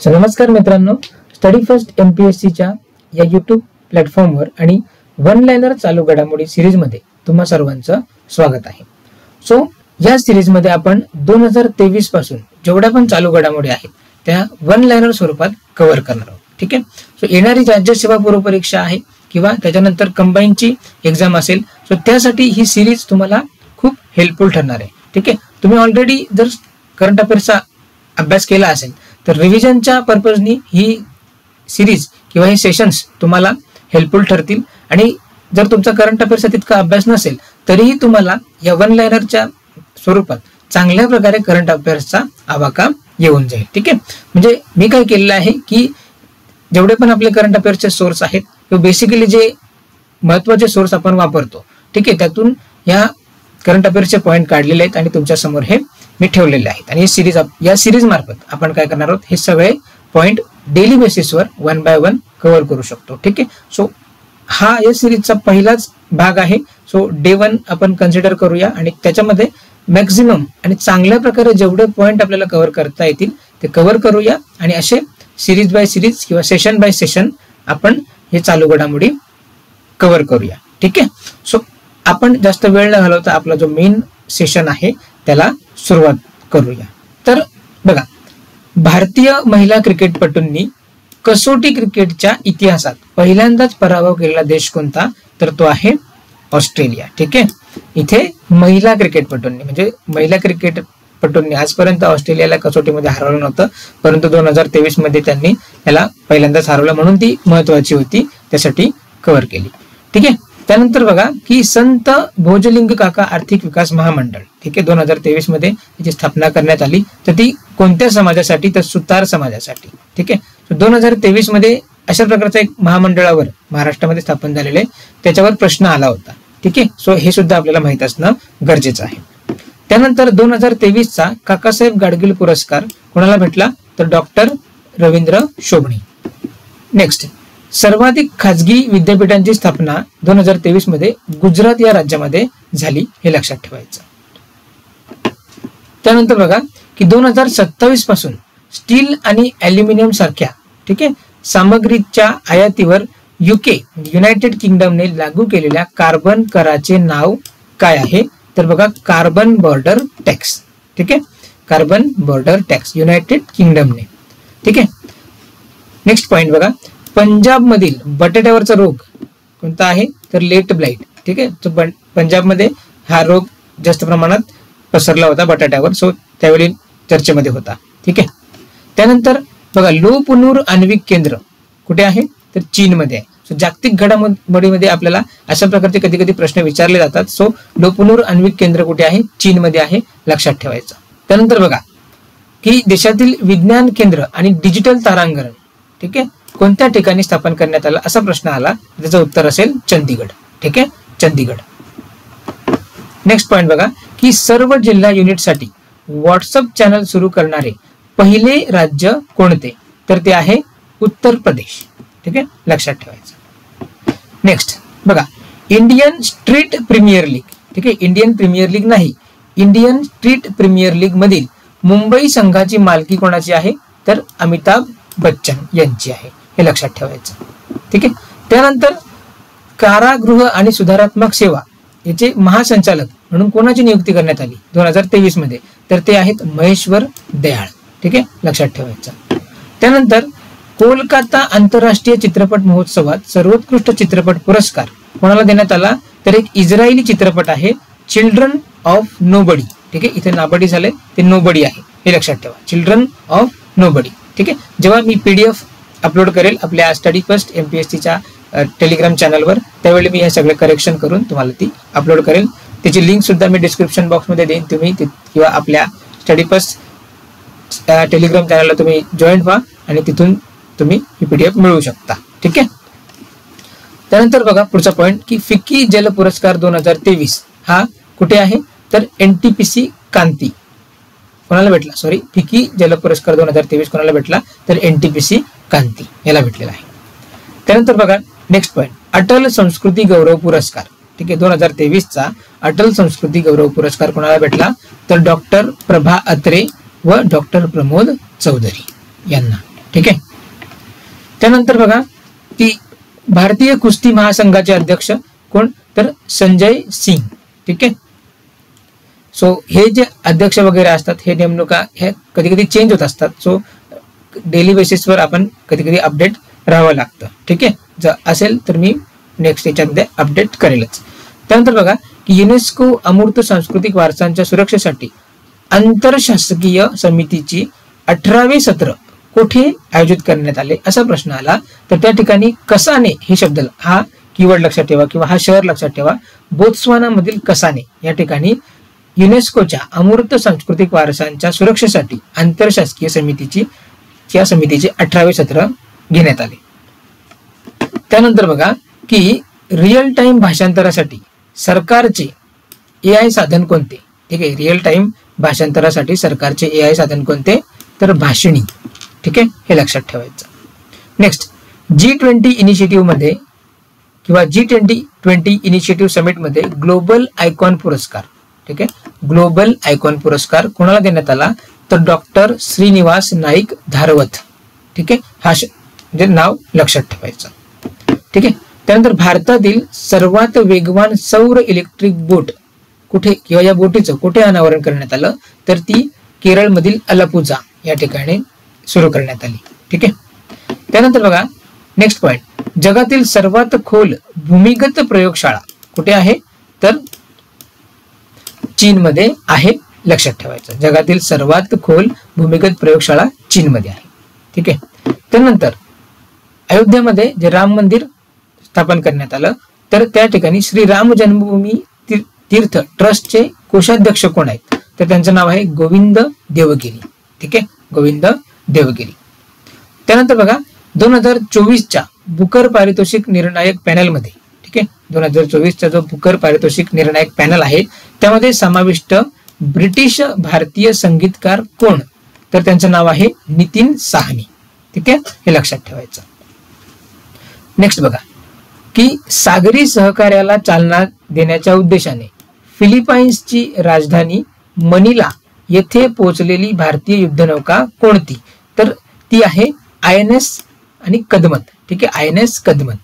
नमस्कार मित्रांनो, study first MPSCच्या या YouTube प्लॅटफॉर्मवर आणि वन लाइनर चालू घडामोडी सिरीजमध्ये तुम्हा सर्वांचं स्वागत आहे. सो या सिरीजमध्ये आपण 2023 पासून जेवढ्या पण चालू घडामोडी आहेत त्या वन लाइनर स्वरूपात कव्हर करणार आहोत. ठीक आहे. सो येणारी राज्य सेवा पूर्व परीक्षा आहे किंवा त्याच्यानंतर कंबाईनची एग्जाम असेल, सो त्यासाठी ही सिरीज तुम्हाला खूप हेल्पफुल ठरणार आहे. ठीक आहे. तुम्ही ऑलरेडी जर करंट अफेअर्सचा अभ्यास केला असेल तर रिव्हिजनच्या पर्पजनी ही सिरीज किंवा हे सेशन्स तुम्हाला हेल्पफुल ठरतील. आणि जर तुमचा करंट अफेअर्सचा तितका अभ्यास नसेल तरीही तुम्हाला या वन लाइनरच्या स्वरूपात चांगल्या प्रकारे करंट अफेअर्सचा आवाका येऊन जाईल. ठीक आहे. म्हणजे मी काय केलेलं आहे की जेवढे पण आपले करंट अफेअर्सचे सोर्स आहेत किंवा बेसिकली जे महत्त्वाचे सोर्स आपण वापरतो, ठीक आहे, त्यातून या करंट अफेअर्सचे पॉईंट काढलेले आहेत आणि तुमच्या समोर हे मी ठेवलेले आहेत. आणि या सिरीज मार्फत आपण काय करणार आहोत, हे सगळे पॉइंट डेली बेसिसवर वन बाय वन कव्हर करू शकतो. ठीक आहे. सो हा या सिरीजचा पहिलाच भाग आहे. सो डे 1 आपण कन्सिडर करूया आणि त्याच्यामध्ये मॅक्झिमम आणि चांगल्या प्रकारे जेवढे पॉइंट आपल्याला कव्हर करता येतील ते कव्हर करूया आणि असे सिरीज बाय सिरीज किंवा सेशन बाय सेशन आपण हे चालू घडामोडी कव्हर करूया. ठीक आहे. सो आपण जास्त वेळ न घालवता आपला जो मेन सेशन आहे त्याला सुरुवात करूया. तर बघा, भारतीय महिला क्रिकेटपटूंनी कसोटी क्रिकेटच्या इतिहासात पहिल्यांदाच पराभव केलेला देश कोणता, तर तो आहे ऑस्ट्रेलिया. ठीक आहे. इथे महिला क्रिकेटपटूंनी म्हणजे महिला क्रिकेटपटूंनी आजपर्यंत ऑस्ट्रेलियाला कसोटीमध्ये हरवलं नव्हतं, परंतु 2023 मध्ये त्यांनी त्याला पहिल्यांदाच हरवलं, म्हणून ती महत्वाची होती, त्यासाठी कव्हर केली. ठीक आहे. त्यानंतर बघा की संत भोजलिंग काका आर्थिक विकास महामंडळ, ठीक आहे, 2023 मध्ये त्याची स्थापना करण्यात आली. तर ती कोणत्या समाजासाठी, तर सुतार समाजासाठी. ठीक आहे. 2023 मध्ये अशा प्रकारच्या एक महामंडळावर महाराष्ट्रामध्ये स्थापन झालेले त्याच्यावर प्रश्न आला होता. ठीक आहे. सो हे सुद्धा आपल्याला माहित असणं गरजेचं आहे. त्यानंतर 2023चा काकासाहेब गाडगीळ पुरस्कार कोणाला भेटला, तर डॉक्टर रवींद्र शोभणे. नेक्स्ट, सर्वाधिक खाजगी विद्यापीठांची स्थापना 2023 मध्ये गुजरात या राज्यामध्ये झाली, हे लक्षात ठेवायचं. त्यानंतर बघा की 2027 पासून स्टील आणि ॲल्युमिनियम सारख्या, ठीक आहे, सामग्रीच्या आयातीवर युनायटेड किंगडमने लागू केलेल्या कार्बन कराचे नाव काय आहे, तर बघा कार्बन बॉर्डर टॅक्स. ठीक आहे. कार्बन बॉर्डर टॅक्स युनायटेड किंगडमने. ठीक आहे. नेक्स्ट पॉइंट बघा, पंजाब मधील बटाट्यावरचा रोग कोणता आहे, तर लेट ब्लाइट. ठीक आहे. तो पंजाबमध्ये हा रोग जास्त प्रमाणात पसरला होता बटाट्यावर, सो त्यावेळी चर्चेमध्ये होता. ठीक आहे. त्यानंतर बघा, लोपुनूर आण्विक केंद्र कुठे आहे, तर चीनमध्ये आहे. सो जागतिक घडामोडीमध्ये आपल्याला अशा प्रकारचे कधी कधी प्रश्न विचारले जातात. सो लोपुनूर आण्विक केंद्र कुठे आहे, चीनमध्ये आहे, लक्षात ठेवायचं. त्यानंतर बघा की देशातील विज्ञान केंद्र आणि डिजिटल तारांगण, ठीक आहे, कोणत्या ठिकाणी स्थापन करण्यात आलं, असा प्रश्न आला, त्याचं उत्तर असेल चंदीगड. ठीक आहे, चंदीगड. नेक्स्ट पॉइंट बघा की सर्व जिल्हा युनिटसाठी व्हॉट्सअप चॅनल सुरू करणारे पहिले राज्य कोणते, तर ते आहे उत्तर प्रदेश. ठीक आहे, लक्षात ठेवायचं. नेक्स्ट बघा, इंडियन स्ट्रीट प्रीमियर लीग, ठीक आहे, इंडियन प्रीमियर लीग नाही, इंडियन स्ट्रीट प्रीमियर लीग मधील मुंबई संघाची मालकी कोणाची आहे, तर अमिताभ बच्चन यांची आहे, हे लक्षात ठेवायचं. ठीक आहे. त्यानंतर कारागृह आणि सुधारात्मक सेवा याचे महासंचालक म्हणून कोणाची नियुक्ती करण्यात आली 2023 मध्ये, तर ते आहेत महेश्वर दयाळ. ठीक आहे, लक्षात ठेवायचं. त्यानंतर कोलकाता आंतरराष्ट्रीय चित्रपट महोत्सवात सर्वोत्कृष्ट चित्रपट पुरस्कार कोणाला देण्यात आला, तर एक इस्रायली चित्रपट आहे चिल्ड्रन ऑफ नोबडी. ठीक आहे, इथे नाबडी झाले, ते नोबडी आहे, हे लक्षात ठेवा, चिल्ड्रन ऑफ नोबडी. ठीक आहे. जेव्हा मी PDF अपलोड करेल आपल्या स्टडी फर्स्ट MPSCच्या टेलिग्राम चॅनलवर, त्यावेळी मी हे सगळे करेक्शन करून तुम्हाला ती अपलोड करेल. त्याची लिंक सुद्धा मी डिस्क्रिप्शन बॉक्समध्ये देईन. तुम्ही किंवा आपल्या स्टडी फर्स्ट टेलिग्राम चॅनलला तुम्ही जॉईन व्हा आणि तिथून तुम्ही ही PDF मिळवू शकता. ठीक आहे. त्यानंतर बघा पुढचा पॉइंट की फिक्की जल पुरस्कार 2023 हा कुठे आहे, तर NTPC कांती कोणाला भेटला, सॉरी, फिक्की जल पुरस्कार 2023 कोणाला भेटला, तर NTPC कांती याला भेटलेला आहे. त्यानंतर बघा नेक्स्ट पॉइंट, अटल संस्कृती गौरव पुरस्कार. ठीक आहे, 2023चा अटल संस्कृती गौरव पुरस्कार कोणाला भेटला, तर डॉक्टर प्रभा अत्रे व डॉक्टर प्रमोद चौधरी यांना. ठीक आहे. त्यानंतर बघा की भारतीय कुस्ती महासंघाचे अध्यक्ष कोण, तर संजय सिंग. ठीक आहे. सो हे जे अध्यक्ष वगैरे असतात हे नेमणुका हे कधी कधी चेंज होत असतात. सो डेली बेसिसवर आपण कधी कधी अपडेट राहावं लागतं. ठीक आहे. जर असेल तर मी नेक्स्ट याच्यामध्ये अपडेट करेलच. त्यानंतर बघा की युनेस्को अमूर्त सांस्कृतिक वारसांच्या सुरक्षेसाठी आंतरशासकीय समितीची 18वे सत्र कुठे आयोजित करण्यात आले असा प्रश्न आला तर त्या ठिकाणी कसाने हे शब्द, हा कीवर्ड लक्षात ठेवा किंवा हा शहर लक्षात ठेवा. बोत्सवाना मधील कसाने या ठिकाणी युनेस्कोच्या अमूर्त सांस्कृतिक वारसांच्या सुरक्षेसाठी आंतरशासकीय समितीचे 18वे सत्र घेण्यात आले. त्यानंतर बघा की रिअल टाइम भाषांतरासाठी सरकारचे AI साधन कोणते. ठीक आहे. रिअल टाइम भाषांतरासाठी सरकारचे AI साधन कोणते, तर भाषिणी. ठीक आहे. हे लक्षात ठेवायचं. नेक्स्ट G20 इनिशिएटिव्ह मध्ये किंवा G20 इनिशिएटिव्ह समिट मध्ये ग्लोबल आयकॉन पुरस्कार. ठीक आहे. ग्लोबल आयकॉन पुरस्कार कोणाला देण्यात आला, तर डॉक्टर श्रीनिवास नाईक धारवत. ठीक आहे. हा म्हणजे नाव लक्षात ठेवायचं. ठीक आहे. त्यानंतर भारतातील सर्वात वेगवान सौर इलेक्ट्रिक बोट कुठे किंवा या बोटीचं कुठे अनावरण करण्यात आलं, तर ती केरळमधील अलपुझा या ठिकाणी सुरू करण्यात आली. ठीक आहे. त्यानंतर बघा नेक्स्ट पॉइंट, जगातील सर्वात खोल भूमिगत प्रयोगशाळा कुठे आहे, तर चीनमध्ये आहे. लक्षात ठेवायचं. जगातील सर्वात खोल भूमिगत प्रयोगशाळा चीनमध्ये आहे. ठीक आहे. त्यानंतर अयोध्येमध्ये जे राम मंदिर स्थापन करण्यात आलं तर त्या ठिकाणी श्री राम जन्मभूमी तीर्थ ट्रस्टचे कोषाध्यक्ष कोण आहेत, तर त्यांचं नाव आहे गोविंद देवगिरी. ठीक आहे. गोविंद देवगिरी. त्यानंतर बघा 2024च्या बुकर पारितोषिक निर्णायक पॅनलमध्ये, ठीक आहे, 2024चा जो बुकर पारितोषिक निर्णायक पॅनल आहे त्यामध्ये समाविष्ट ब्रिटिश भारतीय संगीतकार कोण, तर त्यांचं नाव आहे नितीन साहनी. ठीक आहे. हे लक्षात ठेवायचं. नेक्स्ट बघा की सागरी सहकार्याला चालना देण्याच्या उद्देशाने फिलिपाईन्सची राजधानी मनिला येथे पोहोचलेली भारतीय युद्धनौका कोणती, तर ती आहे INS आणि कदमत. ठीक आहे. INS कदमत.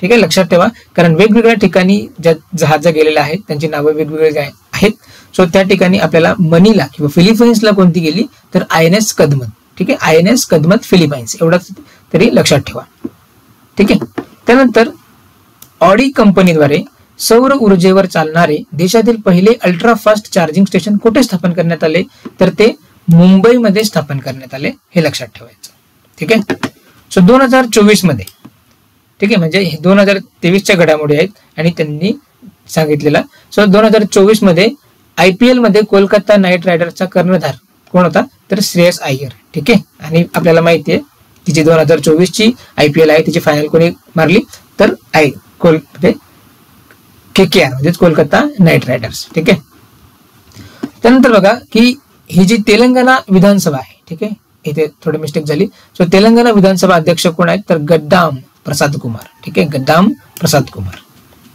ठीक आहे. लक्षात ठेवा कारण वेगवेगळ्या ठिकाणी ज्या जहाज गेलेल्या आहेत त्यांची नावं वेगवेगळी आहेत. सो त्या ठिकाणी आपल्याला मनिला किंवा फिलिपाईन्सला कोणती गेली, तर INS कदमत. ठीक आहे. INS कदमत फिलिपाईन्स एवढंच तरी लक्षात ठेवा. ठीक आहे. त्यानंतर ऑडी कंपनीद्वारे सौर ऊर्जेवर चालणारे देशातील पहिले अल्ट्रा फास्ट चार्जिंग स्टेशन कुठे स्थापन करण्यात आले, तर ते मुंबईमध्ये स्थापन करण्यात आले. हे लक्षात ठेवायचं. ठीक आहे. सो 2024 मध्ये, ठीक आहे, म्हणजे 2023च्या घडामोडी आहेत आणि त्यांनी सांगितलेला. सो 2024 मध्ये IPL मध्ये कोलकाता नाईट रायडर्सचा कर्णधार कोण होता, तर श्रेयस अय्यर. ठीक आहे. आणि आपल्याला माहिती आहे की जी 2024ची IPL आहे तिची फायनल कोणी मारली, तर KKR म्हणजेच कोलकाता नाईट रायडर्स. ठीक आहे. त्यानंतर बघा की ही जी तेलंगणा विधानसभा आहे, ठीक आहे, इथे थोडी मिस्टेक झाली. सो तेलंगणा विधानसभा अध्यक्ष कोण आहेत, तर गड्डाम प्रसाद कुमार. ठीक आहे. गड्डाम प्रसाद कुमार.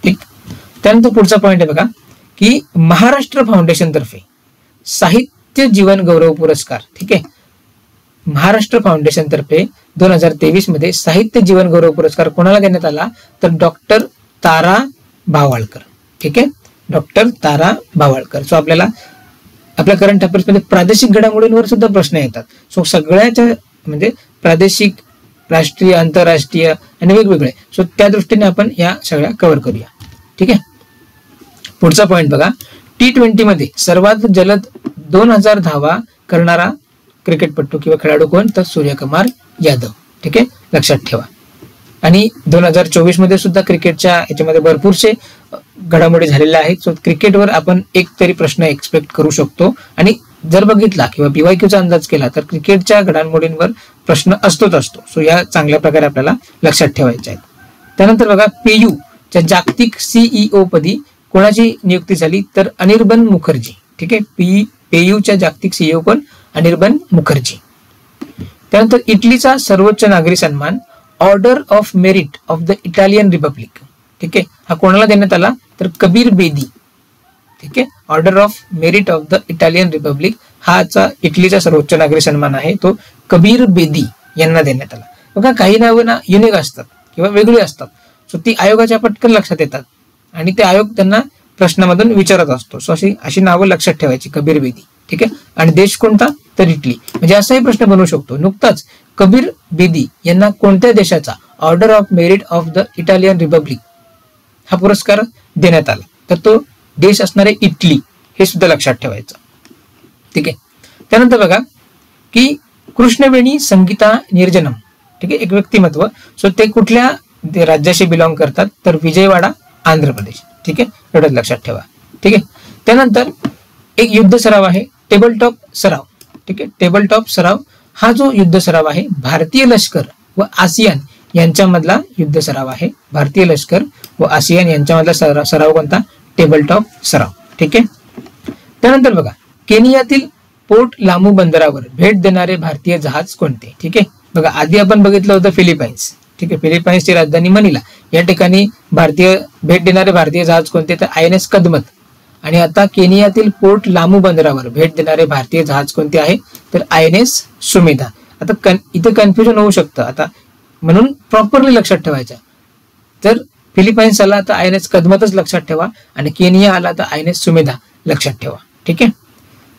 ठीक. त्यानंतर पुढचा पॉइंट आहे बघा की महाराष्ट्र फाउंडेशन तर्फे साहित्य जीवन गौरव पुरस्कार. ठीक आहे. महाराष्ट्र फाउंडेशन तर्फे 2023 मध्ये साहित्य जीवन गौरव पुरस्कार कोणाला देण्यात आला, तर डॉक्टर तारा भावाळकर. ठीक आहे. डॉक्टर तारा भावाळकर. सो आपल्याला आपल्या करंट अफेअर्स मध्ये प्रादेशिक घडामोडींवर सुद्धा प्रश्न येतात. सो सगळ्याच्या म्हणजे प्रादेशिक, राष्ट्रीय, आंतरराष्ट्रीय आणि वेगवेगळे. सो त्या दृष्टीने आपण या सगळ्या कव्हर करूया. ठीक आहे. पुढचा पॉइंट बघा, T20 मध्ये सर्वात जलद 2000 धावा करणारा क्रिकेटपटू किंवा खेळाडू कोण, तर सूर्यकुमार यादव. ठीक आहे. लक्षात ठेवा. आणि 2024 मध्ये सुद्धा क्रिकेटच्या याच्यामध्ये भरपूरसे घडामोडी झालेल्या आहेत. सो क्रिकेटवर आपण एक तरी प्रश्न एक्सपेक्ट करू शकतो आणि जर बघितला किंवा PYQचा अंदाज केला तर क्रिकेटच्या घडामोडींवर प्रश्न असतोच असतो. सो या चांगल्या प्रकारे आपल्याला लक्षात ठेवायचे आहेत. त्यानंतर बघा पेयू च्या जागतिक CEO पदी कोणाची नियुक्ती झाली, तर अनिर्बन मुखर्जी. ठीक आहे. पेयूच्या जागतिक CEO कोण, अनिर्बन मुखर्जी. त्यानंतर इटलीचा सर्वोच्च नागरी सन्मान order of Merit of the Italian Republic. ठीक आहे. हा कोणाला देण्यात आला, तर कबीर बेदी. ठीक आहे. Order of Merit of the Italian Republic हाचा इटलीचा सर्वोच्च नागरी सन्मान आहे तो कबीर बेदी यांना देण्यात आला. बघा काही नावं ना युनिक असतात किंवा वेगळी असतात, सो ती आयोगाच्या पटकन लक्षात येतात आणि ते आयोग त्यांना प्रश्नामधून विचारत असतो. सो अशी नावं लक्षात ठेवायची. कबीर बेदी, ठीक आहे. आणि देश कोणता, तर इटली. म्हणजे असाही प्रश्न बनवू शकतो. नुकताच कबीर बेदी यांना कोणत्या देशाचा order of Merit of the Italian Republic हा पुरस्कार देण्यात आला, तर तो देश असणारे इटली, हे सुद्धा लक्षात ठेवायचं. ठीक आहे. त्यानंतर बघा की कृष्णवेणी संगीता निर्जनम, ठीक आहे, एक व्यक्तिमत्व. सो ते कुठल्या राज्याशी बिलॉंग करतात, तर विजयवाडा, आंध्र प्रदेश. ठीक आहे, एवढंच लक्षात ठेवा. ठीक आहे. त्यानंतर एक युद्ध सराव आहे, टेबल टॉप सराव. ठीक आहे, टेबल टॉप सराव हा जो युद्ध सराव आहे भारतीय लष्कर व आसियान यांच्यामधला युद्ध सराव आहे. भारतीय लष्कर व आसियान यांच्यामधला सराव कोणता, टेबल टॉप सराव. ठीक आहे. त्यानंतर बघा केनियातील पोर्ट लामू बंदरावर भेट देणारे भारतीय जहाज कोणते. ठीक आहे. बघा आधी आपण बघितलं होतं फिलिपाईन्स. ठीक आहे, फिलिपाईन्सची राजधानी मनिला. या ठिकाणी भेट देणारे भारतीय जहाज कोणते, तर INS कदमत. आणि आता केनियातील पोर्ट लामू बंदरावर भेट देणारे भारतीय जहाज कोणते आहे, तर INS सुमेधा. आता इथे कन्फ्युजन होऊ शकतं, आता म्हणून प्रॉपरली लक्षात ठेवायचं. जर फिलिपाईन्स आला तर INS कदमतच लक्षात ठेवा आणि केनिया आला तर INS सुमेधा लक्षात ठेवा. ठीक आहे.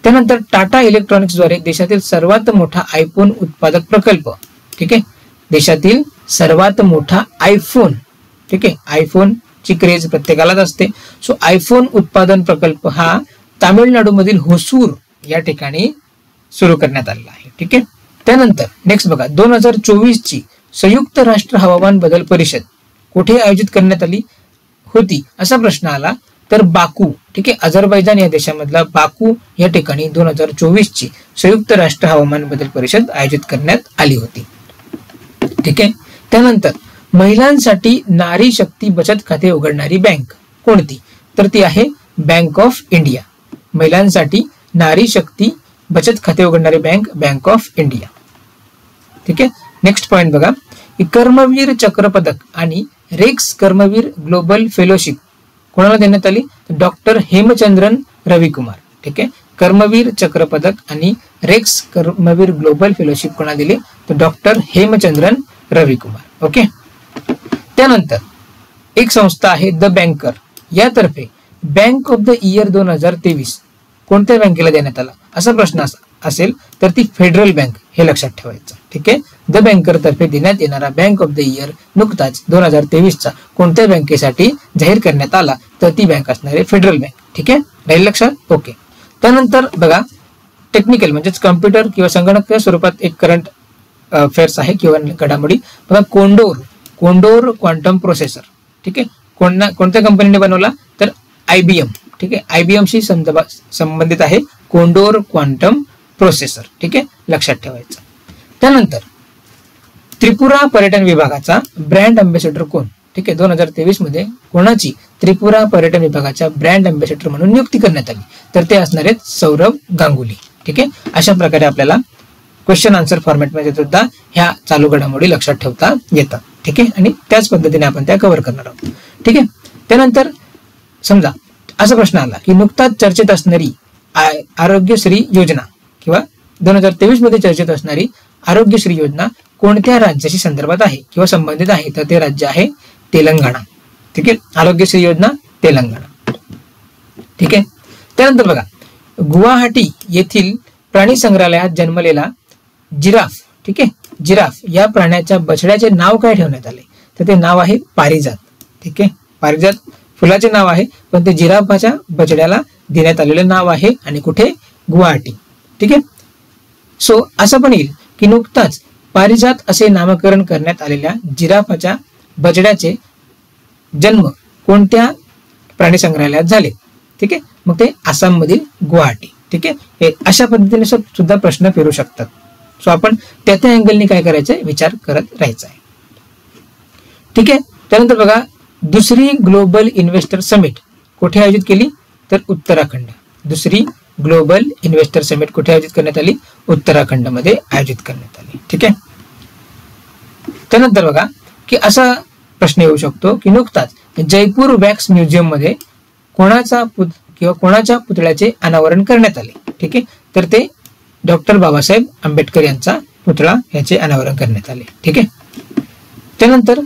त्यानंतर टाटा इलेक्ट्रॉनिक्सद्वारे देशातील सर्वात मोठा आयफोन उत्पादक प्रकल्प. ठीक आहे, देशातील सर्वात मोठा आयफोन. ठीक आहे, आयफोन ची क्रेज प्रत्येकालाच असते. सो आयफोन उत्पादन प्रकल्प हा तामिळनाडूमधील होसूर या ठिकाणी सुरू करण्यात आलेला आहे. ठीक आहे. त्यानंतर नेक्स्ट बघा 2024 ची संयुक्त राष्ट्र हवामान बदल परिषद कुठे आयोजित करण्यात आली होती, असा प्रश्न आला तर बाकू. ठीक आहे, अझरबैजान या देशामधला बाकू या ठिकाणी 2024 ची संयुक्त राष्ट्र हवामान बदल परिषद आयोजित करण्यात आली होती. ठीक आहे. त्यानंतर महिलांसाठी नारी शक्ती बचत खाते उघडणारी बँक कोणती, तर ती आहे बँक ऑफ इंडिया. महिलांसाठी नारी शक्ती बचत खाते उघडणारी बँक, बँक ऑफ इंडिया. ठीक आहे. नेक्स्ट पॉइंट बघा, कर्मवीर चक्र पदक आणि रेक्स कर्मवीर ग्लोबल फेलोशिप कोणाला देण्यात आली, डॉक्टर हेमचंद्रन रविकुमार. ठीक आहे, कर्मवीर चक्र पदक आणि रेक्स कर्मवीर ग्लोबल फेलोशिप कोणाला दिली, तर डॉक्टर हेमचंद्रन रविकुमार. ओके. त्यानंतर एक संस्था आहे द बँकर, यातर्फे बँक ऑफ द इयर 2023 कोणत्या बँकेला देण्यात आला, असा प्रश्न असेल तर ती फेडरल बँक, हे लक्षात ठेवायचं. ठीक आहे. द बँकर तर्फे देण्यात येणारा बँक ऑफ द इयर नुकताच 2023 चा कोणत्या बँकेसाठी जाहीर करण्यात आला, तर ती बँक असणार आहे फेडरल बँक. ठीक आहे, राहील लक्षात. ओके. त्यानंतर बघा टेक्निकल म्हणजेच कम्प्युटर किंवा संगणक स्वरूपात एक करंट अफेअर्स आहे किंवा घडामोडी. बघा कोंडोर क्वांटम प्रोसेसर. ठीक आहे, कोणत्या कंपनीने बनवला, तर IBM. ठीक आहे, IBM शी संबंधित आहे कोंडोर क्वांटम प्रोसेसर. ठीक आहे, लक्षात ठेवायचं. त्यानंतर त्रिपुरा पर्यटन विभागाचा ब्रँड अँबॅसेडर कोण. ठीक आहे, 2023 मध्ये कोणाची त्रिपुरा पर्यटन विभागाच्या ब्रँड अँबॅसेडर म्हणून नियुक्ती करण्यात आली, तर ते असणार आहेत सौरभ गांगुली. ठीक आहे, अशा प्रकारे आपल्याला क्वेश्चन आन्सर फॉर्मॅटमध्ये सुद्धा ह्या चालू घडामोडी लक्षात ठेवता येतात. ठीक आहे, आणि त्याच पद्धतीने आपण त्या कव्हर करणार आहोत. ठीक आहे. त्यानंतर समजा असा प्रश्न आला की नुकताच चर्चेत असणारी आरोग्यश्री योजना किंवा 2023 मध्ये चर्चेत असणारी आरोग्यश्री योजना कोणत्या राज्याशी संदर्भात आहे किंवा संबंधित आहे, तर ते राज्य आहे तेलंगणा. ठीक आहे, आरोग्यश्री योजना तेलंगणा. ठीक आहे. त्यानंतर बघा गुवाहाटी येथील प्राणी संग्रहालयात जन्मलेला जिराफ. ठीक आहे, जिराफ या प्राण्याच्या बछड्याचे नाव काय ठेवण्यात आले, तर ते नाव आहे पारिजात. ठीक आहे, पारिजात फुलाचे नाव आहे, पण ते जिराफाच्या बछड्याला देण्यात आलेले नाव आहे आणि कुठे, गुवाहाटी. ठीक आहे. सो असं पण येईल की नुकताच पारिजात असे नामकरण करण्यात आलेल्या जिराफाच्या बछड्याचे जन्म कोणत्या प्राणी संग्रहालयात झाले. ठीक आहे, मग ते आसाम मधील गुवाहाटी. ठीक आहे, हे अशा पद्धतीने सुद्धा प्रश्न फिरू शकतात. सो आपण त्या अँगलने काय करायचंय, विचार करत राहायचा आहे. ठीक आहे. त्यानंतर बघा दुसरी ग्लोबल इन्व्हेस्टर समिट कुठे आयोजित केली, तर उत्तराखंड. दुसरी ग्लोबल इन्व्हेस्टर समिट कुठे आयोजित करण्यात आली, उत्तराखंड मध्ये आयोजित करण्यात आली. ठीक आहे. त्यानंतर बघा की असा प्रश्न येऊ शकतो की नुकताच जयपूर वॅक्स म्युझियम मध्ये कोणाच्या पुतळ्याचे अनावरण करण्यात आले. ठीक आहे, तर ते डॉक्टर बाबासाहेब आंबेडकर यांचा पुतळा याचे अनावरण करण्यात आले. ठीक आहे. त्यानंतर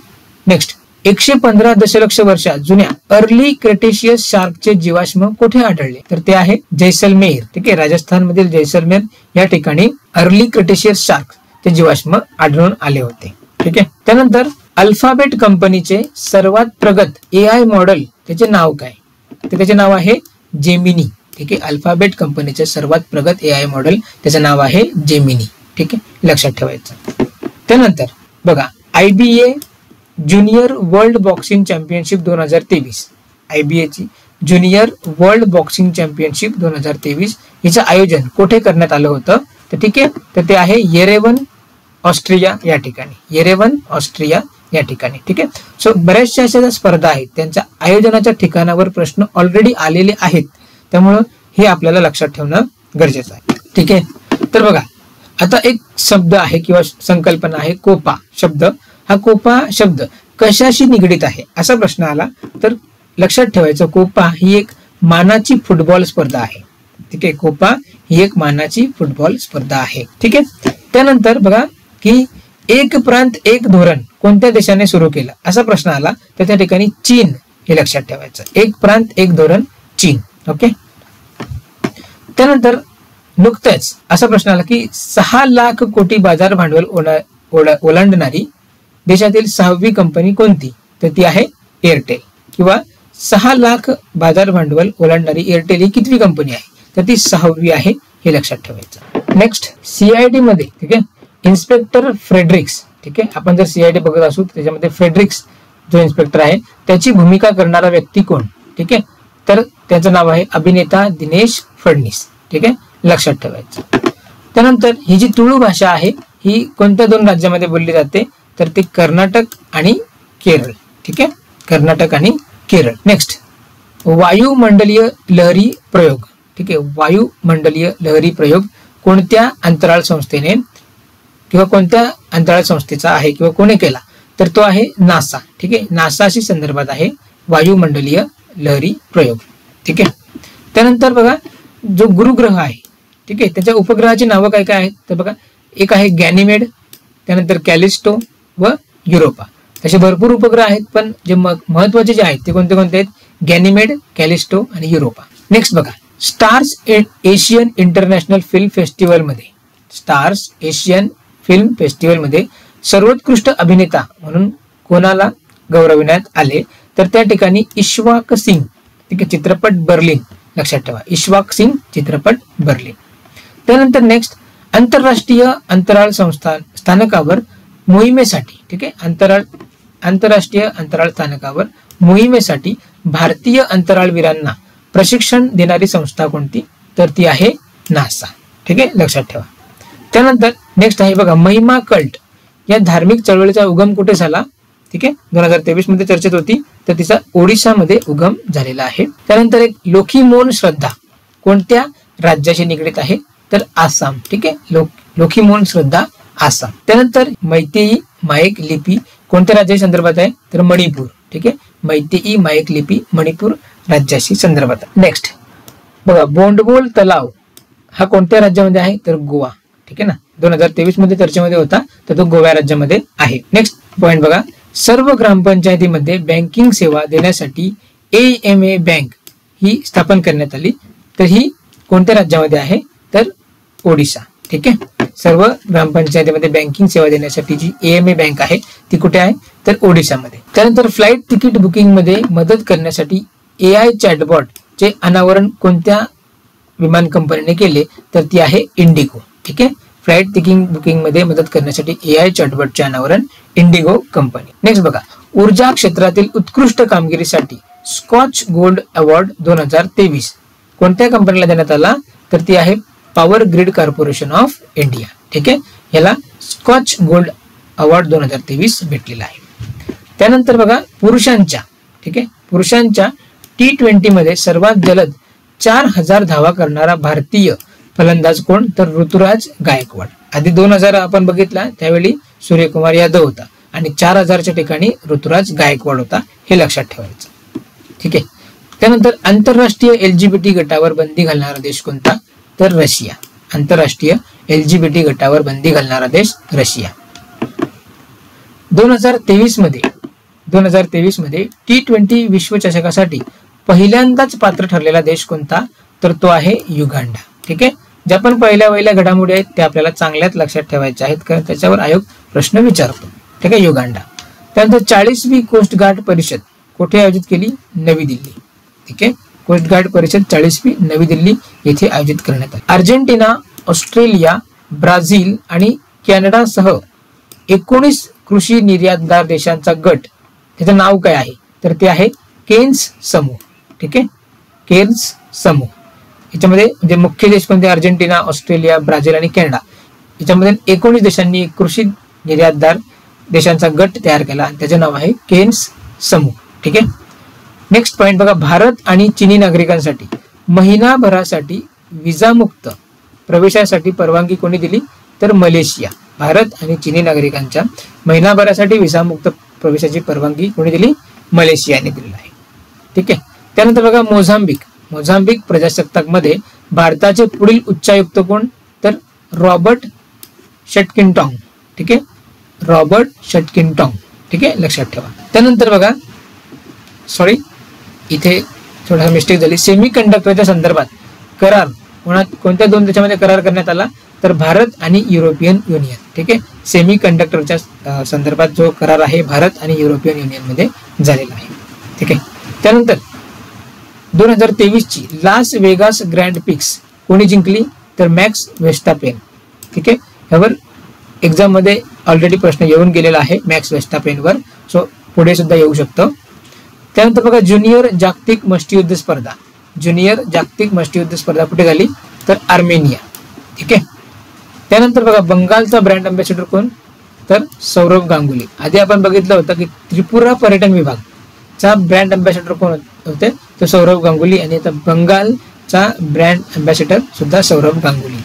नेक्स्ट 115 दशलक्ष वर्षा जुन्या अर्ली क्रेटेशियस शार्कचे जीवाश्म कुठे आढळले? तर ते आहे जैसलमेर. ठीक आहे. राजस्थान मधील जैसलमेर या ठिकाणी अर्ली क्रेटेशियस शार्क चे जीवाश्म आढळून आले होते. ठीक आहे. त्यानंतर अल्फाबेट कंपनीचे सर्वात प्रगत AI मॉडेल त्याचे नाव काय? तर त्याचे नाव आहे जेमिनी. ठीक आहे. अल्फाबेट कंपनीचे सर्वात प्रगत AI मॉडेल त्याचे नाव आहे जेमिनी. ठीक आहे. लक्षात ठेवायचं. त्यानंतर बघा IBA junior world boxing championship 2023 IBA ची ज्युनियर वर्ल्ड बॉक्सिंग चॅम्पियनशिप 2023 हिचं आयोजन कुठे करण्यात आलं होतं? तर ठीक आहे. तर ते आहे येरेवन ऑस्ट्रिया या ठिकाणी. येरेवन ऑस्ट्रिया या ठिकाणी. ठीक आहे. सो बऱ्याचशा अशा स्पर्धा आहेत त्यांच्या आयोजनाच्या ठिकाणावर प्रश्न ऑलरेडी आलेले आहेत, त्यामुळं हे आपल्याला लक्षात ठेवणं गरजेचं आहे. ठीक आहे. तर बघा आता एक शब्द आहे किंवा संकल्पना आहे कोपा शब्द. हा कोपा शब्द कशाशी निगडीत आहे असा प्रश्न आला तर लक्षात ठेवायचं कोपा ही एक मानाची फुटबॉल स्पर्धा आहे. ठीक आहे. कोपा ही एक मानाची फुटबॉल स्पर्धा आहे. ठीक आहे. त्यानंतर बघा की एक प्रांत एक धोरण कोणत्या देशाने सुरू केलं असा प्रश्न आला तर त्या ठिकाणी चीन हे लक्षात ठेवायचं. एक प्रांत एक धोरण चीन. ओके. त्यानंतर नुकतंच असा प्रश्न आला की 6 लाख कोटी बाजार भांडवल ओलांडणारी देशातील 6वी कंपनी कोणती? तर ती आहे एअरटेल. किंवा 6 लाख बाजार भांडवल ओलांडणारी एअरटेल ही कितवी कंपनी आहे? तर ती 6वी आहे हे लक्षात ठेवायचं. नेक्स्ट CID मध्ये ठीक आहे इन्स्पेक्टर फ्रेडरिक्स. ठीक आहे. आपण जर CID बघत असू त्याच्यामध्ये फ्रेडरिक्स जो इन्स्पेक्टर आहे त्याची भूमिका करणारा व्यक्ती कोण? ठीक आहे. तर त्याचं नाव आहे अभिनेता दिनेश फडणीस. ठीक आहे. लक्षात ठेवायचं. त्यानंतर ही जी तुळू भाषा आहे ही कोणत्या 2 राज्यामध्ये बोलली जाते? तर ते कर्नाटक आणि केरळ. ठीक आहे. कर्नाटक आणि केरळ. नेक्स्ट वायुमंडलीय लहरी प्रयोग. ठीक आहे. वायुमंडलीय लहरी प्रयोग कोणत्या अंतराळ संस्थेने किंवा कोणत्या अंतराळ संस्थेचा आहे किंवा कोणी केला? तर तो आहे नासा. ठीक आहे. नासाशी संदर्भात आहे वायुमंडलीय लहरी प्रयोग. ठीक आहे. त्यानंतर बघा जो गुरुग्रह आहे ठीक आहे त्याच्या उपग्रहाची नावं काय काय आहेत? तर बघा एक आहे गॅनिमेड, त्यानंतर कॅलिस्टो व युरोपा. असे भरपूर उपग्रह आहेत पण जे महत्वाचे जे आहेत ते कोणते कोणते आहेत? गॅनिमेड, कॅलिस्टो आणि युरोपा. नेक्स्ट बघा stars Asian international film festival मध्ये स्टार्स एशियन फिल्म फेस्टिवल मध्ये सर्वोत्कृष्ट अभिनेता म्हणून कोणाला गौरविण्यात आले? तर त्या ठिकाणी इश्वाक सिंग. ठीक आहे. चित्रपट बर्लिन. लक्षात ठेवा इश्वाक सिंग चित्रपट बर्लिन. त्यानंतर नेक्स्ट आंतरराष्ट्रीय अंतराळ स्थानकावर मोहिमेसाठी ठीक आहे आंतरराष्ट्रीय अंतराळ स्थानकावर मोहिमेसाठी भारतीय अंतराळवीरांना प्रशिक्षण देणारी संस्था कोणती? तर ती आहे नासा. ठीक आहे. लक्षात ठेवा. त्यानंतर नेक्स्ट आहे बघा महिमा कल्ट या धार्मिक चळवळीचा उगम कुठे झाला? ठीक आहे. 2023 मध्ये चर्चेत होती तर तिचा ओडिशामध्ये उगम झालेला आहे. त्यानंतर एक लोकीमोन श्रद्धा कोणत्या राज्याशी निगडीत आहे? तर आसाम. ठीक आहे. लोकीमोन श्रद्धा आसाम. त्यानंतर मैतेई मायक लिपी कोणत्या राज्याशी संदर्भात आहे? तर मणिपूर. ठीक आहे. मैतेई मायक लिपी मणिपूर राज्याशी संदर्भात आहे. नेक्स्ट बघा बोंडबोल तलाव हा कोणत्या राज्यामध्ये आहे? तर गोवा. ठीक आहे ना. 2023 मध्ये चर्चेमध्ये होता तर तो गोवा राज्यामध्ये आहे. नेक्स्ट पॉइंट बघा सर्व ग्रामपंचायतीमध्ये बँकिंग सेवा देण्यासाठी AMA बँक ही स्थापन करण्यात आली तर ही कोणत्या राज्यामध्ये आहे? तर ओडिशा. ठीक आहे. सर्व ग्रामपंचायतीमध्ये बँकिंग सेवा देण्यासाठी जी AMA बँक आहे ती कुठे आहे? तर ओडिशामध्ये. त्यानंतर फ्लाईट तिकीट बुकिंग मध्ये मदत करण्यासाठी AI चॅटबॉट चे अनावरण कोणत्या विमान कंपनीने केले? तर ती आहे इंडिगो. ठीक आहे. फ्लाईट तिकीट बुकिंग मध्ये मदत करण्यासाठी AI चॅटबॉटचे अनावरण इंडिगो कंपनी. नेक्स्ट बघा ऊर्जा क्षेत्रातील उत्कृष्ट कामगिरीसाठी स्कॉच गोल्ड अवॉर्ड 2023 कोणत्या कंपनीला देण्यात आला? तर ती आहे power grid corporation of India. ठीक आहे. याला स्कॉच गोल्ड अवॉर्ड 2023 भेटलेला आहे. त्यानंतर बघा पुरुषांच्या ठीक आहे पुरुषांच्या T20 मध्ये सर्वात जलद 4000 धावा करणारा भारतीय फलंदाज कोण? तर ऋतुराज गायकवाड. आधी 2000 आपण बघितला त्यावेळी सूर्यकुमार यादव होता आणि 4000च्या ठिकाणी ऋतुराज गायकवाड होता हे लक्षात ठेवायचं. ठीक आहे. त्यानंतर आंतरराष्ट्रीय LGBT गटावर बंदी घालणारा देश कोणता? तर रशिया. आंतरराष्ट्रीय LGBT गटावर बंदी घालणारा देश रशिया. 2023 मध्ये T20 विश्वचषकासाठी पहिल्यांदाच पात्र ठरलेला देश कोणता, तर तो आहे युगांडा. ठीक आहे, ज्या पण पहिल्या घडामोडी आहेत त्या आपल्याला चांगल्याच लक्षात ठेवायच्या आहेत, कारण त्याच्यावर आयोग प्रश्न विचारतो. ठीक आहे, युगांडा. त्यानंतर 40वी कोस्ट गार्ड परिषद कुठे आयोजित केली, नवी दिल्ली. ठीक आहे, कोस्ट गार्ड परिषद 40वी नवी दिल्ली येथे आयोजित करण्यात आली. अर्जेंटिना, ऑस्ट्रेलिया, ब्राझील आणि कॅनडासह 19 कृषी निर्यातदार देशांचा गट, त्याचं नाव काय आहे, तर ते आहे केन्स समूह. ठीक आहे, केन्स समूह. याच्यामध्ये म्हणजे मुख्य देश कोणते, अर्जेंटिना, ऑस्ट्रेलिया, ब्राझील आणि कॅनडा. याच्यामध्ये 19 देशांनी कृषी निर्यातदार देशांचा गट तयार केला, त्याचे नाव आहे केन्स समूह. ठीक आहे, नेक्स्ट पॉइंट बघा. भारत आणि चिनी नागरिकांसाठी महिनाभरासाठी विजामुक्त प्रवेशासाठी परवानगी कोणी दिली, तर मलेशिया. भारत आणि चिनी नागरिकांच्या महिनाभरासाठी विजामुक्त प्रवेशाची परवानगी कोणी दिली, मलेशियाने दिलेली आहे. ठीक आहे, त्यानंतर बघा मोझांबिक प्रजासत्ताक मध्ये भारताचे पुढील उच्चायुक्त कोण, तर रॉबर्ट शटकिनटॉंग. ठीक आहे, रॉबर्ट शटकिनटॉंग. ठीक आहे, लक्षात ठेवा. त्यानंतर बघा, सॉरी इथे थोडा मिस्टेक झाली. सेमी कंडक्टरच्या संदर्भात करार कोणत्या दोन देशांमध्ये करार करण्यात आला, तर भारत आणि युरोपियन युनियन. ठीक आहे, सेमी कंडक्टरच्या संदर्भात जो करार आहे भारत आणि युरोपियन युनियन मध्ये झालेला आहे. ठीक आहे, त्यानंतर 2023 ची लास वेगास ग्रँड पिक्स कोणी जिंकली, तर मॅक्स वेस्टापेन. ठीक आहे, यावर एक्झाम मध्ये ऑलरेडी प्रश्न येऊन गेलेला आहे मॅक्स वेस्टापेनवर, सो पुढे सुद्धा येऊ शकतो. त्यानंतर बघा ज्युनियर जागतिक मुष्टियुद्ध स्पर्धा कुठे झाली, तर आर्मेनिया. ठीक आहे, त्यानंतर बघा बंगालचा ब्रँड अँबॅसेडर कोण, तर सौरभ गांगुली. आधी आपण बघितलं होतं की त्रिपुरा पर्यटन विभागचा ब्रँड अँबॅसेडर कोण होते, तर सौरभ गांगुली. आणि आता बंगालचा ब्रँड अँबॅसेडर सुद्धा सौरभ गांगुली.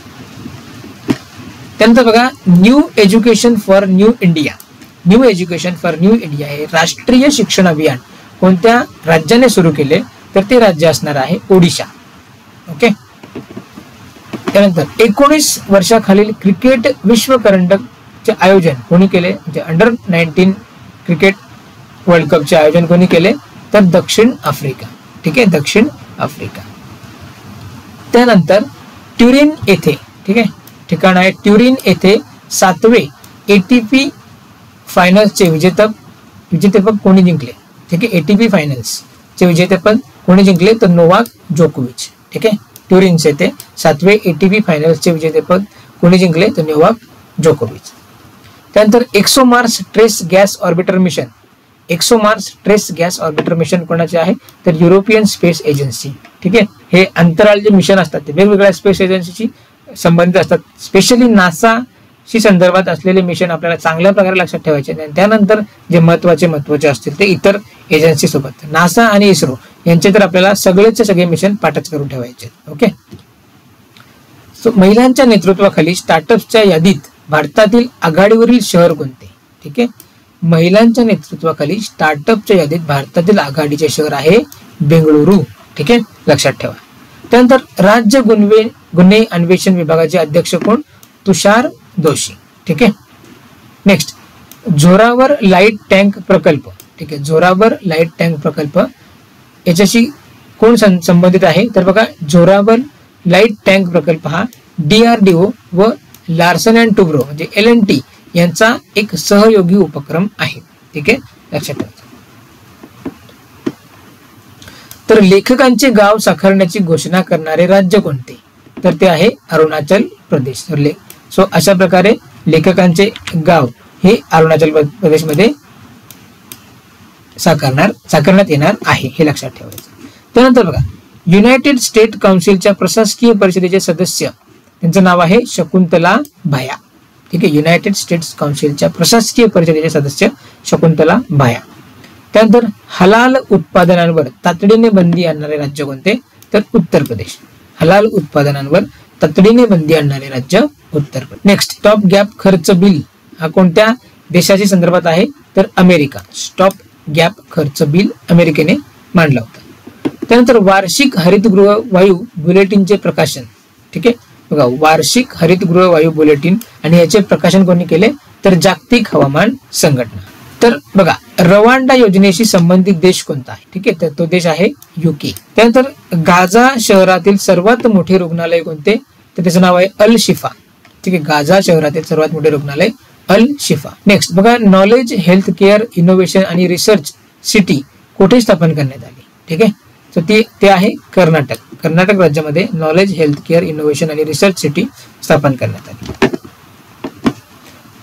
त्यानंतर बघा new education for new India हे राष्ट्रीय शिक्षण अभियान कोणत्या राज्याने सुरू केले, तर ते राज्य असणार आहे ओडिशा. ओके, त्यानंतर 19 वर्षाखालील क्रिकेट विश्वकरंडकचे आयोजन कोणी केले, म्हणजे अंडर-19 क्रिकेट वर्ल्ड कपचे आयोजन कोणी केले, तर दक्षिण आफ्रिका. ठीक आहे, दक्षिण आफ्रिका. त्यानंतर ट्युरिन येथे, ठीक आहे, ठिकाण आहे ट्युरिन येथे 7वे ATP फायनल्सचे विजेतेपद कोणी जिंकले. ठीक आहे, ATP फायनल्सचे विजेतेपद कोणी जिंकले, तर नोवाक जोकोविच. ठीक आहे, ट्युरिन येथे 7वे ATP फायनल्सचे विजेतेपद कोणी जिंकले, तर नोवाक जोकोविच. त्यानंतर ExoMars trace gas orbiter mission कोणाचे आहे, तर युरोपियन स्पेस एजन्सी. ठीक आहे, हे अंतराळ जे मिशन असतात ते वेगवेगळ्या स्पेस एजन्सीशी संबंधित असतात. स्पेशली नासाशी संदर्भात असलेले मिशन आपल्याला चांगल्या प्रकारे लक्षात ठेवायचे. त्यानंतर जे महत्वाचे असतील ते इतर एजन्सी सोबत, नासा आणि इस्रो यांचे तर आपल्याला सगळेचे सगळे मिशन पाठच करून ठेवायचे. ओके, सो महिलांच्या नेतृत्वाखाली स्टार्टअप्सच्या यादीत भारतातील आघाडीवरील शहर कोणते. ठीक आहे, महिलांच्या नेतृत्वाखाली स्टार्टअपच्या यादीत भारतातील आघाडीचे शहर आहे बेंगळुरू. ठीक आहे, लक्षात ठेवा. त्यानंतर राज्य गुन्हे अन्वेषण विभागाचे अध्यक्ष कोण, तुषार दोशी. ठीक आहे, नेक्स्ट झोरावर लाईट टँक प्रकल्प. ठीक आहे, झोरावर लाईट टँक प्रकल्प याच्याशी कोण संबंधित आहे, तर बघा झोरावर लाईट टँक प्रकल्प हा DRDO व लार्सन अँड टुब्रो म्हणजे LNT यांचा एक सहयोगी उपक्रम आहे. ठीक आहे, लक्षात ठेवा. तर लेखकांचे गाव साकारण्याची घोषणा करणारे राज्य कोणते, तर ते आहे अरुणाचल प्रदेश. सो अशा प्रकारे लेखकांचे गाव हे अरुणाचल प्रदेशमध्ये साकारण्यात येणार आहे, हे लक्षात ठेवायचं. त्यानंतर बघा युनायटेड स्टेट काउन्सिलच्या प्रशासकीय परिषदेचे सदस्य, त्यांचं नाव आहे शकुंतला भाया. ठीक आहे, युनायटेड स्टेट्स काउन्सिलच्या प्रशासकीय परिषदेचे सदस्य शकुंतला भाया. त्यानंतर हलाल उत्पादनांवर तातडीने बंदी आणणारे राज्य कोणते, तर उत्तर प्रदेश. हलाल उत्पादनांवर तातडीने बंदी आणणारे राज्य Uttar Pradesh. Next stop gap खर्च बिल हा कोणत्या देशाच्या संदर्भात आहे, तर अमेरिका. स्टॉप गॅप खर्च बिल अमेरिकेने मांडला होता. त्यानंतर वार्षिक हरितगृह वायू बुलेटिनचे प्रकाशन. ठीक आहे, बघा वार्षिक हरितगृह वायू बुलेटिन आणि याचे प्रकाशन कोणी केले तर जागतिक हवामान संघटना. तर बघा रवांडा योजनेशी संबंधित देश कोणता आहे? ठीक आहे, तर तो देश आहे युके. त्यानंतर गाझा शहरातील सर्वात मोठे रुग्णालय कोणते तर त्याचं नाव आहे अल शिफा. ठीक आहे, गाझा शहरातील सर्वात मोठे रुग्णालय अल शिफा. नेक्स्ट बघा नॉलेज हेल्थ केअर इनोव्हेशन आणि रिसर्च सिटी कुठे स्थापन करण्यात आली? ठीक आहे, तर ते आहे कर्नाटक राज्यामध्ये नॉलेज हेल्थ केअर इनोव्हेशन आणि रिसर्च सिटी स्थापन करण्यात आली.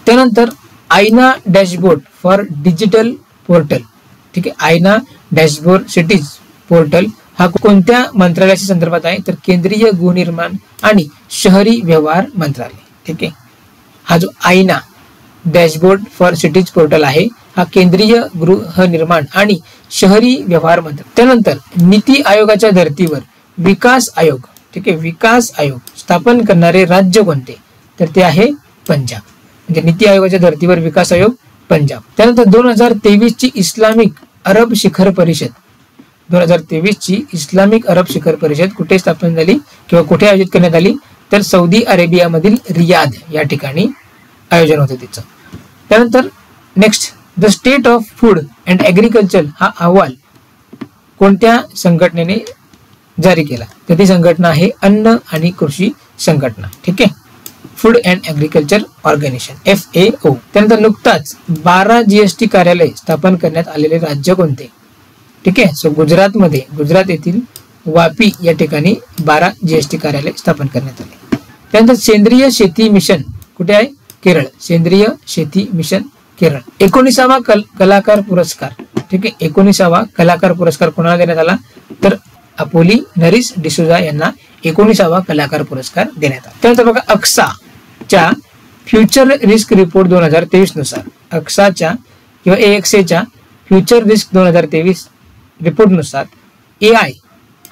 त्यानंतर आयना डॅशबोर्ड फॉर डिजिटल पोर्टल. ठीक आहे, आयना डॅशबोर्ड सिटीज पोर्टल हा कोणत्या मंत्रालयाच्या संदर्भात आहे तर केंद्रीय गृहनिर्माण आणि शहरी व्यवहार मंत्रालय. ठीक आहे, हा जो आयना डॅशबोर्ड फॉर सिटीज पोर्टल आहे हा केंद्रीय गृहनिर्माण आणि शहरी व्यवहार मंत्रालय. त्यानंतर नीती आयोगाच्या धर्तीवर विकास आयोग. ठीक आहे, विकास आयोग स्थापन करणारे राज्य कोणते तर ते आहे पंजाब. म्हणजे नीती आयोगाच्या धर्तीवर विकास आयोग पंजाब. त्यानंतर 2023 ची इस्लामिक अरब शिखर परिषद 2023 ची इस्लामिक अरब शिखर परिषद कुठे स्थापन झाली किंवा कुठे आयोजित करण्यात आली तर सौदी अरेबियामधील रियाद या ठिकाणी आयोजन होते तिचं. त्यानंतर next the state of food and agriculture हा अहवाल कोणत्या संघटनेने जारी केला तर ती संघटना आहे अन्न आणि कृषी संघटना. ठीक आहे, food and agriculture organisation FAO. त्यानंतर नुकताच 12 GST कार्यालय स्थापन करण्यात आलेले राज्य कोणते? ठीक आहे, सो गुजरात येथील वापी या ठिकाणी 12 GST कार्यालय स्थापन करण्यात आले. त्यानंतर सेंद्रिय शेती मिशन कुठे आहे? केरळ. सेंद्रिय शेती मिशन केरळ. 19वा कलाकार पुरस्कार. ठीक आहे, 19वा कलाकार पुरस्कार कोणाला देण्यात आला तर अपोली नरिस डिसोजा यांना 19वा कलाकार पुरस्कार देण्यात आला. त्यानंतर बघा अक्साच्या फ्युचर रिस्क रिपोर्ट 2023 नुसार अक्साच्या किंवा AXA फ्युचर रिस्क 2023 रिपोर्ट नुसार AI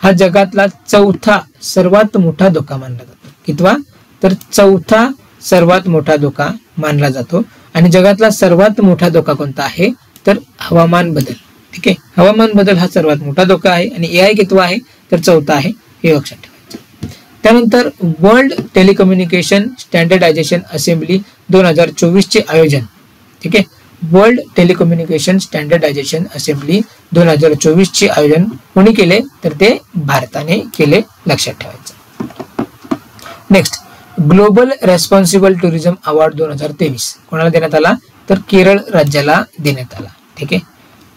हा जगातला चौथा सर्वात मोठा धोका मानला जातो. कितवा तर चौथा सर्वात मोठा धोका मानला जातो. आणि जगातला सर्वात मोठा धोका कोणता आहे तर हवामान बदल. ठीक आहे, हवामान बदल हा सर्वात मोठा धोका आहे आणि AI कितवा आहे तर चौथा आहे, हे लक्षात ठेवायचं. त्यानंतर वर्ल्ड टेलिकम्युनिकेशन स्टँडर्डायझेशन असेंब्ली 2024 चे आयोजन. ठीक आहे, वर्ल्ड टेलिकम्युनिकेशन स्टँडर्डायझेशन असेंब्ली 2024 चे आयोजन कोणी केले तर ते भारताने केले, लक्षात ठेवायचं. Next global responsible tourism award 2023 कोणाला देण्यात आला तर केरळ राज्याला देण्यात आला. ठीक आहे,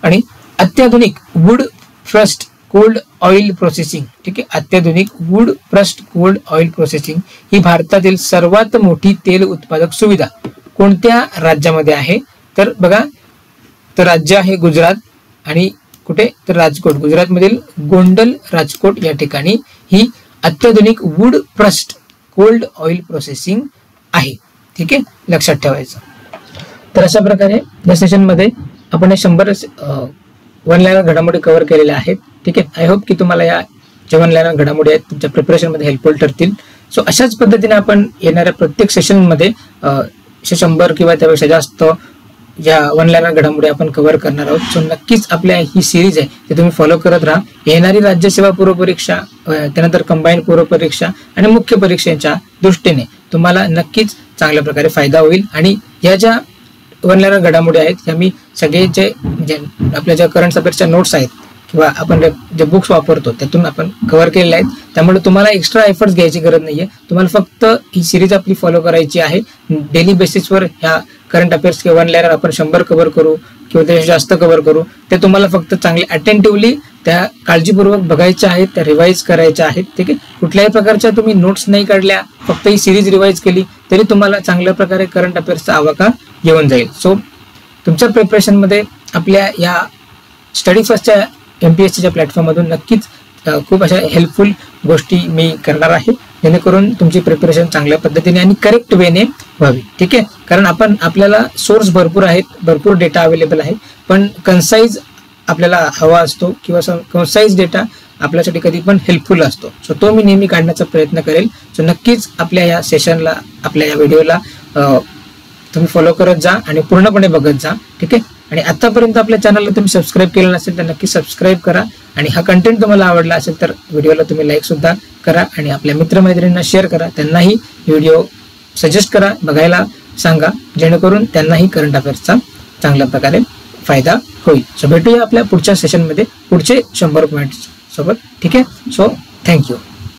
आणि अत्याधुनिक wood first cold oil processing. ठीक आहे, अत्याधुनिक wood first cold oil processing ही भारतातील सर्वात मोठी तेल उत्पादक सुविधा कोणत्या राज्यामध्ये आहे तर बघा तर राज्य आहे गुजरात आणि कुठे तर राजकोट. गुजरातमधील गोंडल राजकोट या ठिकाणी ही अत्याधुनिक wood first cold oil processing आहे. ठीक आहे, लक्षात ठेवायचं. तर अशा प्रकारे या सेशन मध्ये आपण 100 वन लाईनर घडामोडी कव्हर केलेल्या आहेत. ठीक आहे, आय होप की तुम्हाला या ज्या वन लाईनर घडामोडी आहेत तुमच्या प्रिपरेशन मध्ये हेल्पफुल ठरतील. सो अशाच पद्धतीने आपण येणाऱ्या प्रत्येक सेशन मध्ये 100 किंवा त्यापेक्षा जास्त ज्या वन लाईनर घडामोडी आपण कव्हर करणार आहोत. सो नक्कीच आपल्या ही सिरीज आहे ते तुम्ही फॉलो करत राहा. येणारी राज्यसेवा पूर्व परीक्षा त्यानंतर कंबाईन पूर्व परीक्षा आणि मुख्य परीक्षेच्या दृष्टीने तुम्हाला नक्कीच चांगल्या प्रकारे फायदा होईल. आणि या ज्या वन लाईनर घडामोडी आहेत ह्या मी सगळे जे म्हणजे आपल्या ज्या करंट अफेअर्सच्या नोट्स आहेत किंवा आपण जे बुक्स वापरतो त्यातून आपण कव्हर केलेले आहेत. त्यामुळे तुम्हाला एक्स्ट्रा एफर्ट्स घ्यायची गरज नाहीये. तुम्हाला फक्त ही सिरीज आपली फॉलो करायची आहे. डेली बेसिसवर ह्या करंट अफेअर्स किंवा वन लाईनर आपण 100 कव्हर करू किंवा त्यापेक्षा जास्त कव्हर करू. ते तुम्हाला फक्त चांगले अटेंटिव्हली त्या काळजीपूर्वक बघायच्या आहेत, त्या रिवाइज करायच्या आहेत. ठीक आहे, कुठल्याही प्रकारच्या तुम्ही नोट्स नाही काढल्या, फक्त ही सिरीज रिवाइज केली तरी तुम्हाला चांगल्या प्रकारे करंट अफेअर्सचा आवाका येऊन जाईल. सो तुमच्या प्रिपरेशन मध्ये आपल्या या स्टडी फर्स्टच्या MPSCच्या प्लॅटफॉर्ममधून नक्कीच खूप अशा हेल्पफुल गोष्टी मी करणार आहे जेणेकरून तुमची प्रिपरेशन चांगल्या पद्धतीने आणि करेक्ट वेने व्हावी. ठीक आहे, कारण आपल्याला सोर्स भरपूर आहेत, भरपूर डेटा अवेलेबल आहे, पण कन्साइज आपल्याला हवा असतो किंवा कन्साइज डेटा आपल्यासाठी कधी पण हेल्पफुल असतो. सो तो मी नेहमी काढण्याचा प्रयत्न करेल. सो नक्कीच आपल्या या सेशनला आपल्या या व्हिडिओला तुम्ही फॉलो करत जा आणि पूर्णपणे बघत जा. ठीक आहे, आणि आतापर्यंत आपल्या चॅनलला तुम्ही सबस्क्राईब केलं नसेल तर नक्की सबस्क्राईब करा आणि हा कंटेंट तुम्हाला आवडला असेल तर व्हिडिओला तुम्ही लाईक सुद्धा करा आणि आपल्या मित्रमैत्रिणींना शेअर करा, त्यांनाही व्हिडिओ सजेस्ट करा, बघायला सांगा, जेणेकरून त्यांनाही करंट अफेअर्सचा चांगल्या प्रकारे फायदा होईल. सो भेटूया आपल्या पुढच्या सेशनमध्ये पुढचे 100 पॉईंट्स सोबत. ठीक आहे. So thank you.